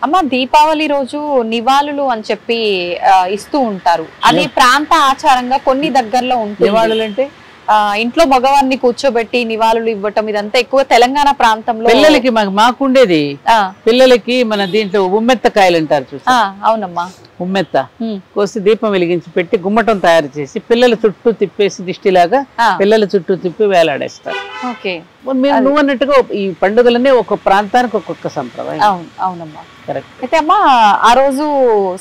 A: అమ్మ, దీపావళి రోజు నివాళులు అని చెప్పి ఇస్తూ ఉంటారు. అది ప్రాంత ఆచారంగా కొన్ని దగ్గరలో ఉంటుంది.
B: నివాళులు అంటే
A: ఇంట్లో మగవారిని కూర్చోబెట్టి నివాళులు ఇవ్వటం, ఇదంతా ఎక్కువ తెలంగాణ ప్రాంతంలో.
B: పిల్లలకి మాకుండేది, పిల్లలకి మన దీంట్లో ఉమ్మెత్తకాయలు అంటారు చూసా.
A: అవునమ్మా.
B: ఉమ్మెత్త కోసి దీపం వెలిగించి పెట్టి గుమ్మటం తయారు చేసి పిల్లల చుట్టూ తిప్పేసి దిష్టిలాగా పిల్లల చుట్టూ తిప్పి వేలాడేస్తారు. నువ్వు అన్నట్టుగా ఈ పండుగలన్నీ ఒక ప్రాంతానికి ఒక్కొక్క సంప్రదాయం.
A: అవునమ్మా, కరెక్ట్. అయితే అమ్మా, ఆ రోజు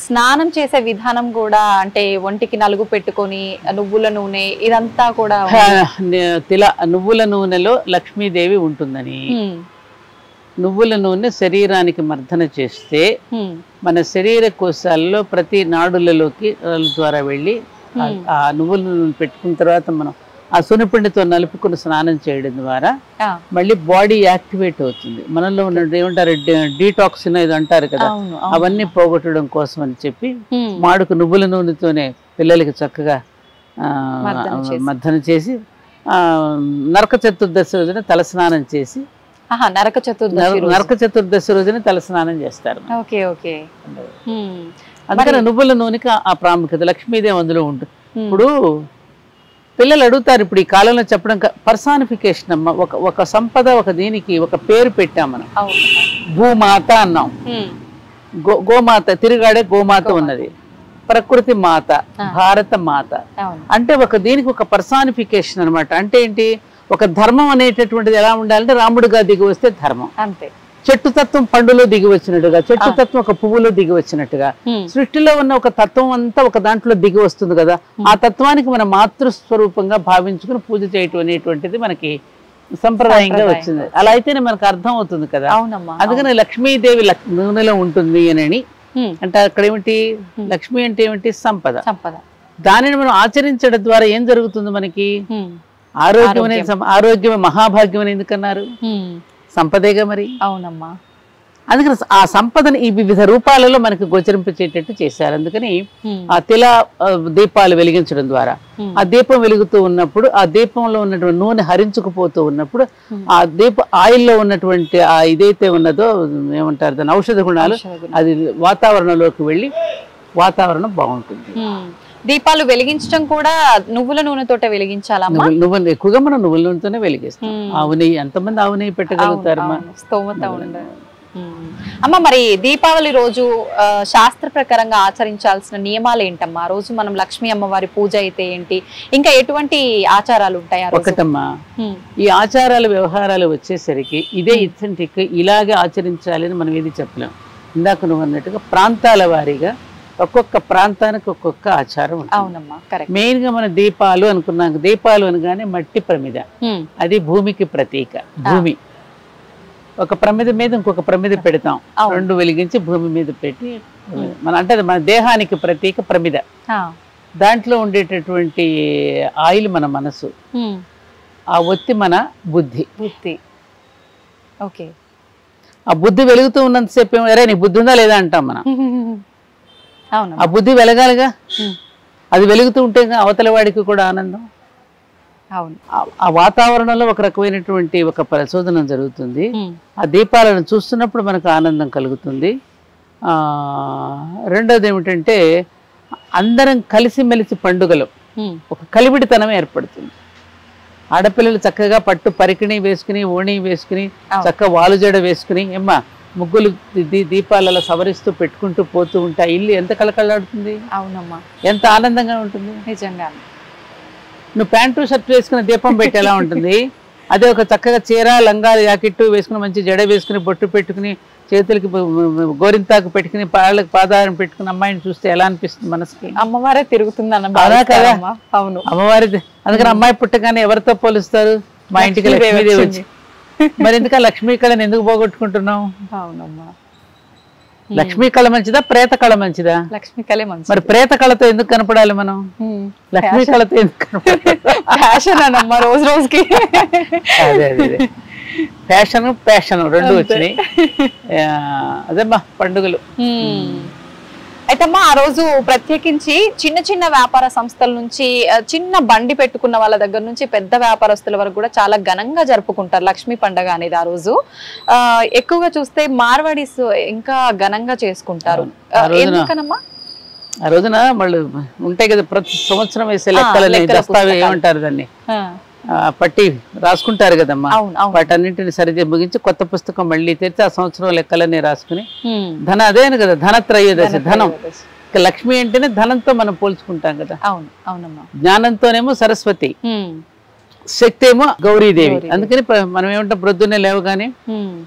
A: స్నానం చేసే విధానం కూడా, అంటే ఒంటికి నలుగు పెట్టుకొని నువ్వుల నూనె ఇదంతా కూడా
B: నువ్వుల నూనెలో లక్ష్మీదేవి ఉంటుందని, నువ్వుల నూనె శరీరానికి మర్దన చేస్తే మన శరీర కోశాలలో ప్రతి నాడులలోకి ద్వారా వెళ్ళి ఆ నువ్వుల నూనె పెట్టుకున్న తర్వాత మనం ఆ సునిపిండితో నలుపుకుని స్నానం చేయడం ద్వారా మళ్ళీ బాడీ యాక్టివేట్ అవుతుంది. మనలో ఉన్న ఏమంటారు డీటాక్సిన్ ఇది అంటారు కదా, అవన్నీ పోగొట్టడం కోసం అని చెప్పి మాడుకు నువ్వుల నూనెతోనే పిల్లలకి చక్కగా మర్దన చేసి నరక చతుర్దశి రోజున తలస్నానం చేసి,
A: నరక
B: చతుర్దశి రోజున తలస్నానం చేస్తారు. అందుకని నువ్వుల నూనెకి ఆ ప్రాముఖ్యత, లక్ష్మీదేవి అందులో ఉంటుంది. ఇప్పుడు పిల్లలు అడుగుతారు, ఇప్పుడు ఈ కాలంలో చెప్పడం పర్సానిఫికేషన్ అమ్మ, ఒక సంపద, ఒక దీనికి ఒక పేరు పెట్టాం మనం. భూమాత అన్నాం, గోమాత, తిరుగాడే గోమాత ఉన్నది, ప్రకృతి మాత, భారత మాత. అంటే ఒక దీనికి ఒక పర్సానిఫికేషన్ అనమాట. అంటే ఏంటి, ఒక ధర్మం అనేటటువంటిది ఎలా ఉండాలంటే రాముడుగా దిగి వస్తే ధర్మం అంతే. చెట్టు తత్వం పండులో దిగి వచ్చినట్టుగా, చెట్టు తత్వం ఒక పువ్వులో దిగి వచ్చినట్టుగా, సృష్టిలో ఉన్న ఒక తత్వం అంతా ఒక దాంట్లో దిగి వస్తుంది కదా. ఆ తత్వానికి మన మాతృస్వరూపంగా భావించుకుని పూజ చేయటం అనేటువంటిది మనకి సంప్రదాయంగా వచ్చింది. అలా అయితేనే మనకు అర్థం అవుతుంది కదా. అందుకని లక్ష్మీదేవి నూనెలో ఉంటుంది అని అంటే అక్కడ ఏమిటి, లక్ష్మి అంటే ఏమిటి, సంపద. దానిని మనం ఆచరించడం ద్వారా ఏం జరుగుతుంది మనకి, ఆరోగ్యమే మహాభాగ్యం అని ఎందుకన్నారు, సంపదేగా మరి.
A: అవునమ్మా.
B: అందుకని ఆ సంపదని ఈ వివిధ రూపాలలో మనకు గోచరింపచేటట్టు చేశారు. అందుకని ఆ తిల దీపాలు వెలిగించడం ద్వారా ఆ దీపం వెలుగుతూ ఉన్నప్పుడు ఆ దీపంలో ఉన్నటువంటి నూనె హరించుకుపోతూ ఉన్నప్పుడు ఆ దీప ఆయిల్లో ఉన్నటువంటి ఆ ఇదైతే ఉన్నదో ఏమంటారు దాని ఔషధ గుణాలు, అది వాతావరణంలోకి వెళ్ళి వాతావరణం బాగుంటుంది.
A: దీపాలు వెలిగించడం కూడా నువ్వుల నూనెతోటే వెలిగించాలా?
B: నువ్వులు ఎక్కువగా మనం నువ్వుల నూనెతోనే వెలిగిస్తాం. ఆవు నెయ్యి, ఎంతమంది ఆవు నెయ్యి పెట్టగలుగుతారు?
A: స్తోమత ఉండదు. అమ్మ, మరి దీపావళి రోజు శాస్త్ర ప్రకారంగా ఆచరించాల్సిన నియమాలు ఏంటమ్మా? ఆ రోజు మనం లక్ష్మీ అమ్మవారి పూజ అయితే ఏంటి, ఇంకా ఎటువంటి ఆచారాలు ఉంటాయి?
B: ఒకటమ్మా, ఈ ఆచారాలు వ్యవహారాలు వచ్చేసరికి ఇదే ఇథెంటిక్, ఇలాగే ఆచరించాలి అని మనం ఏది చెప్పలేం. ఇందాక నువ్వు అన్నట్టుగా ప్రాంతాల వారీగా ఒక్కొక్క ప్రాంతానికి ఒక్కొక్క ఆచారం ఉంటుంది. మెయిన్ గా మన దీపాలు అనుకున్నాం, దీపాలు అనగానే మట్టి ప్రమిద, అది భూమికి ప్రతీక. భూమి ఒక ప్రమిద మీద ఇంకొక ప్రమిద పెడతాం, రెండు వెలిగించి భూమి మీద పెట్టి మన అంటే మన దేహానికి ప్రతీక ప్రమిద. దాంట్లో ఉండేటటువంటి ఆయిల్ మన మనసు, ఆ ఒత్తి మన బుద్ధి.
A: ఓకే.
B: ఆ బుద్ధి వెలుగుతూ ఉన్నంతసేపు అరే నీ బుద్ధి ఉందా లేదా అంటాం మనం. ఆ బుద్ధి వెలగాలిగా, అది వెలుగుతూ ఉంటే అవతల వాడికి కూడా ఆనందం. ఆ వాతావరణంలో ఒక రకమైనటువంటి ఒక పరిశోధన జరుగుతుంది. ఆ దీపాలను చూస్తున్నప్పుడు మనకు ఆనందం కలుగుతుంది. రెండోది ఏమిటంటే అందరం కలిసిమెలిసి పండుగలు ఒక కలివిడితనం ఏర్పడుతుంది. ఆడపిల్లలు చక్కగా పట్టు పరికిణి వేసుకుని, ఓణి వేసుకుని, చక్క వాలుజడ వేసుకుని ఏమ్మా ముగ్గులు దీపాలలో సవరిస్తూ పెట్టుకుంటూ పోతూ ఉంటాయి. ఇల్లు ఎంత కళకళలాడుతుంది.
A: అవునమ్మా,
B: ఎంత ఆనందంగా ఉంటుంది.
A: నిజంగా
B: నువ్వు ప్యాంటు షర్ట్ వేసుకుని దీపం పెట్టి ఎలా ఉంటుంది, అదే ఒక చక్కగా చీర లంగా జాకెట్టు వేసుకుని మంచి జడ వేసుకుని బొట్టు పెట్టుకుని చేతులకి గోరింతాకు పెట్టుకుని పాళ్ళకి పాదారం పెట్టుకుని అమ్మాయిని చూస్తే ఎలా అనిపిస్తుంది మనసుకి?
A: అమ్మవారే తిరుగుతుంది అన్న. అవును,
B: అమ్మవారి. అందుకని అమ్మాయి పుట్టగానే ఎవరితో పోలుస్తారు? మా ఇంటికి లక్ష్మీదేవి వచ్చి. మరి ఎందుక లక్ష్మీ కళని ఎందుకు పోగొట్టుకుంటున్నాం?
A: అవునమ్మా.
B: లక్ష్మీ కళ మంచిదా ప్రేత కళ మంచిదా?
A: లక్ష్మీ కళే మంచిది.
B: మరి ప్రేత కళతో ఎందుకు కనపడాలి మనం? లక్ష్మీ కళతో ఎందుకు కనపడాలి?
A: ఫ్యాషన్ అనమ్మా రోజు రోజుకి.
B: అదే అదే ఫ్యాషన్ రెండు వచ్చినాయి. అదేమ్మా పండుగలు.
A: అయితే అమ్మా ఆ రోజు ప్రత్యేకించి చిన్న చిన్న వ్యాపార సంస్థల నుంచి చిన్న బండి పెట్టుకున్న వాళ్ళ దగ్గర నుంచి పెద్ద వ్యాపారస్తుల వరకు కూడా చాలా ఘనంగా జరుపుకుంటారు లక్ష్మీ పండుగ అనేది. ఆ రోజు ఎక్కువగా చూస్తే మార్వాడీస్ ఇంకా ఘనంగా చేసుకుంటారు. ఎందుకనమ్మా?
B: ఆ రోజున వాళ్ళు ఉంటాయి కదా ప్రతి సంవత్సరం వేసే లెక్కలని, దస్తావేజ్ ఏమంటారు దాన్ని, పట్టి రాసుకుంటారు కదమ్మా. వాటన్నింటిని సరిది ముగించి కొత్త పుస్తకం మళ్ళీ తెరిచి ఆ సంవత్సరం లెక్కలన్నీ రాసుకుని అదేను కదా ధనత్రయోదశి, ధనం. లక్ష్మి అంటేనే ధనంతో మనం పోల్చుకుంటాం కదా. జ్ఞానంతోనేమో సరస్వతి, శక్తి ఏమో గౌరీదేవి. అందుకని మనం ఏమంటాం ప్రొద్దున్నే లేవగానే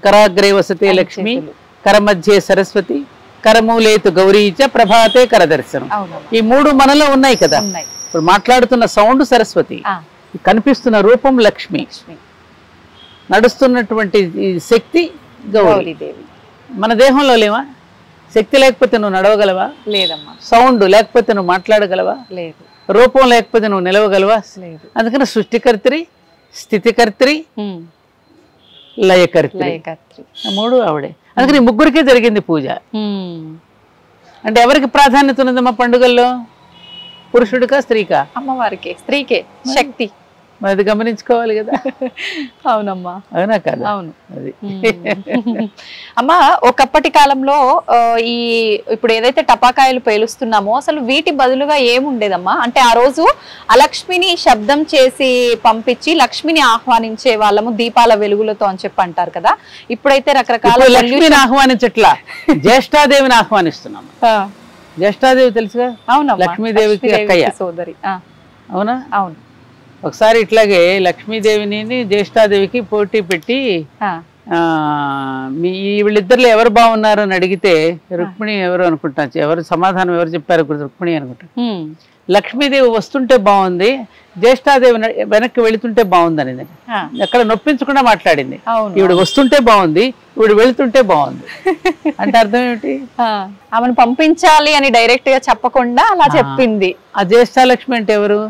B: కరాగ్రే వసతే లక్ష్మి, కరమధ్యే సరస్వతి, కరమూలేతు గౌరీచ, ప్రభాతే కరదర్శనం. ఈ మూడు మనలో ఉన్నాయి కదా. ఇప్పుడు మాట్లాడుతున్న సౌండ్ సరస్వతి, కనిపిస్తున్న రూపం లక్ష్మి, నడుస్తున్నటువంటి శక్తి గౌరీదేవి. మన దేహంలో లేవా? శక్తి లేకపోతే నువ్వు నడవగలవా?
A: లేదమ్మా.
B: సౌండ్ లేకపోతే నువ్వు మాట్లాడగలవా?
A: లేదు.
B: రూపం లేకపోతే నువ్వు నిలవగలవా? లేదు. అందుకని సృష్టికర్త్రి, స్థితికర్త్రి, లయకర్త్రి, మూడు ఆవిడే. అందుకని ముగ్గురికే జరిగింది పూజ. అంటే ఎవరికి ప్రాధాన్యత ఉన్నదమ్మా పండుగల్లో? పురుషుడికా స్త్రీకా?
A: అమ్మవారికి, స్త్రీకే శక్తి.
B: మరి అది గమనించుకోవాలి కదా.
A: అవునమ్మా.
B: అవునా కదా?
A: అవును. అది అమ్మా ఒకప్పటి కాలంలో ఈ ఇప్పుడు ఏదైతే టపాకాయలు పేలుస్తున్నామో అసలు వీటి బదులుగా ఏముండేదమ్మా? అంటే ఆ రోజు అలక్ష్మిని శబ్దం చేసి పంపించి లక్ష్మిని ఆహ్వానించే వాళ్ళము దీపాల వెలుగులతో అని చెప్పి అంటారు కదా. ఇప్పుడైతే రకరకాల
B: లక్ష్మిని ఆహ్వానించట్లా, జ్యేష్ఠాదేవిని ఆహ్వానిస్తున్నాం. జ్యేష్ఠాదేవి తెలుసుగా?
A: అవునా?
B: లక్ష్మీదేవికి అక్కయ్య సోదరి. అవునా? అవును. ఒకసారి ఇట్లాగే లక్ష్మీదేవిని జ్యేష్ఠాదేవికి పోటీ పెట్టి వీళ్ళిద్దరిలో ఎవరు బాగున్నారు అని అడిగితే రుక్మిణి ఎవరు అనుకుంటా, ఎవరు సమాధానం ఎవరు చెప్పారు? రుక్మిణి అనుకుంటా. లక్ష్మీదేవి వస్తుంటే బాగుంది, జ్యేష్ఠాదేవి వెనక్కి వెళుతుంటే బాగుంది అనేది. ఎక్కడ నొప్పించకుండా మాట్లాడింది. ఈవిడ వస్తుంటే బాగుంది, ఈవిడ వెళుతుంటే బాగుంది అంటే అర్థం ఏమిటి?
A: ఆమెను పంపించాలి అని డైరెక్ట్ గా చెప్పకుండా అలా చెప్పింది.
B: ఆ జ్యేష్ఠాలక్ష్మి అంటే ఎవరు?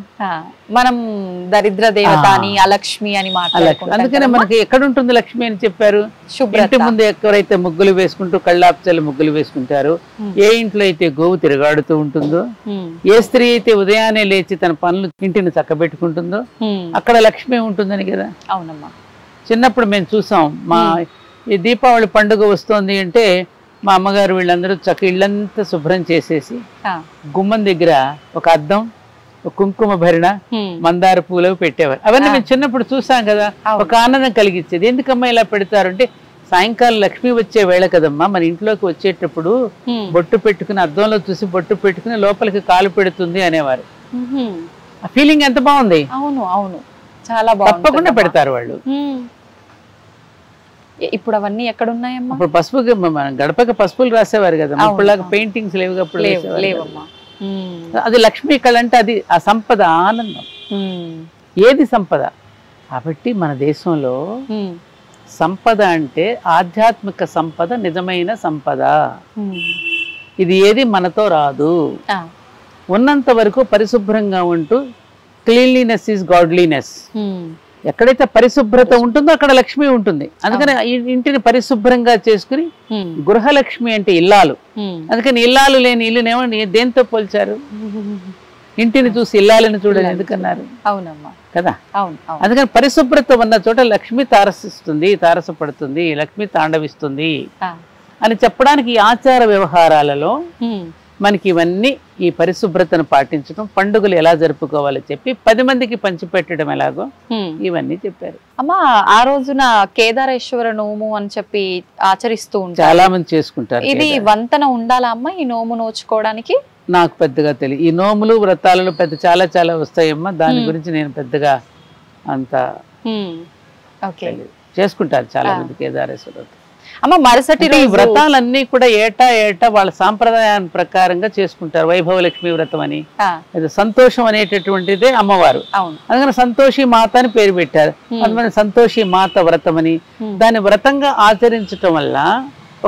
A: మనం దరిద్ర దేవత అని అలక్ష్మి అని మాట్లాడుకుంటాం.
B: అందుకనే మనకి ఎక్కడ ఉంటుంది లక్ష్మి అని చెప్పారు? ఇంటి ముందు ఎవరైతే ముగ్గులు వేసుకుంటూ కళ్ళాపుచల్లి ముగ్గులు వేసుకుంటారు, ఏ ఇంట్లో అయితే గోవు తిరగాడుతూ ఉంటుందో, ఏ స్త్రీ అయితే ఉదయాన్నే లేచి తన పనులు ఇంటిని చక్కబెట్టుకుంటుందో అక్కడ లక్ష్మి ఉంటుందని కదా.
A: అవునమ్మా.
B: చిన్నప్పుడు మేము చూసాం. మా ఈ దీపావళి పండుగ వస్తోంది అంటే మా అమ్మగారు వీళ్ళందరూ చక్క ఇళ్ళంతా శుభ్రం చేసేసి గుమ్మం దగ్గర ఒక అద్దం, కుంకుమ భరిణ, మందార పూలు పెట్టేవారు. అవన్నీ మేము చిన్నప్పుడు చూసాం కదా, ఒక ఆనందం కలిగించేది. ఎందుకమ్మా ఇలా పెడతారు అంటే సాయంకాలం లక్ష్మి వచ్చే వేళ కదమ్మా, మన ఇంట్లోకి వచ్చేటప్పుడు బొట్టు పెట్టుకుని అద్దంలో చూసి బొట్టు పెట్టుకుని లోపలికి కాలు పెడుతుంది అనేవారు. ఆ ఫీలింగ్ ఎంత బాగుంది.
A: అవును అవును, చాలా బాగుంది.
B: తప్పకుండా పెడతారు వాళ్ళు.
A: ఇప్పుడు అవన్నీ ఎక్కడ ఉన్నాయమ్మా?
B: ఇప్పుడు పసుపుకి గడపకి పసుపులు రాసేవారు కదా, ఇప్పుడులాగా పెయింటింగ్స్ లేవుగా. అప్పుడు
A: లేవమ్మా.
B: అది లక్ష్మీ కళ అంటే అది ఆ సంపద, ఆనందం. ఏది సంపద? కాబట్టి మన దేశంలో సంపద అంటే ఆధ్యాత్మిక సంపద, నిజమైన సంపద. ఇది ఏది మనతో రాదు. ఉన్నంత వరకు పరిశుభ్రంగా ఉంటూ, క్లీన్లీనెస్ ఈజ్ గాడ్లీనెస్. ఎక్కడైతే పరిశుభ్రత ఉంటుందో అక్కడ లక్ష్మి ఉంటుంది. అందుకని ఇంటిని పరిశుభ్రంగా చేసుకుని, గృహలక్ష్మి అంటే ఇల్లాలు. అందుకని ఇల్లాలు లేని ఇల్లునేమో దేంతో పోల్చారు? ఇంటిని చూసి ఇల్లాలని చూడని ఎందుకన్నారు?
A: అవునమ్మా
B: కదా. అందుకని పరిశుభ్రత ఉన్న చోట లక్ష్మి తారసపడుతుంది, లక్ష్మి తాండవిస్తుంది అని చెప్పడానికి ఈ ఆచార వ్యవహారాలలో మనకి ఇవన్నీ, ఈ పరిశుభ్రతను పాటించడం, పండుగలు ఎలా జరుపుకోవాలో చెప్పి 10 మందికి పంచిపెట్టడం ఎలాగో ఇవన్నీ చెప్పారు.
A: అమ్మా ఆ రోజున కేదారేశ్వర నోము అని చెప్పి ఆచరిస్తూ ఉంటారు,
B: చాలా మంది చేసుకుంటారు.
A: ఇది వంతన ఉండాలా అమ్మా ఈ నోము నోచుకోవడానికి?
B: నాకు పెద్దగా తెలియదు. ఈ నోములు వ్రతాలలో చాలా చాలా వస్తాయమ్మా. దాని గురించి నేను పెద్దగా అంత చేసుకుంటారు చాలా మంది కేదారేశ్వర.
A: అమ్మ మరుసటి
B: ఈ వ్రతాలన్నీ కూడా ఏటా వాళ్ళ సాంప్రదాయాన్ని ప్రకారంగా చేసుకుంటారు. వైభవలక్ష్మి వ్రతం అని, సంతోషం అనేటటువంటిదే అమ్మవారు. అందుకని సంతోషి మాత అని పేరు పెట్టారు. అందుకని సంతోషి మాత వ్రతం అని దాన్ని వ్రతంగా ఆచరించటం వల్ల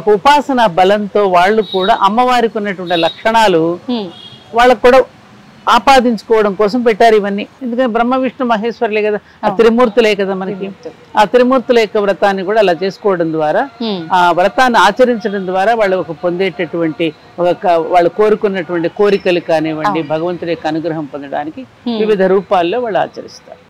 B: ఒక ఉపాసన బలంతో వాళ్ళు కూడా అమ్మవారికి ఉన్నటువంటి లక్షణాలు వాళ్ళకు కూడా ఆపాదించుకోవడం కోసం పెట్టారు ఇవన్నీ. ఎందుకంటే బ్రహ్మ విష్ణు మహేశ్వరులే కదా, ఆ త్రిమూర్తులే కదా మనకి. ఆ త్రిమూర్తుల యొక్క వ్రతాన్ని కూడా అలా చేసుకోవడం ద్వారా, ఆ వ్రతాన్ని ఆచరించడం ద్వారా వాళ్ళు ఒక పొందేటటువంటి వాళ్ళు కోరుకున్నటువంటి కోరికలు కానివ్వండి, భగవంతుడి యొక్క అనుగ్రహం పొందడానికి వివిధ రూపాల్లో వాళ్ళు ఆచరిస్తారు.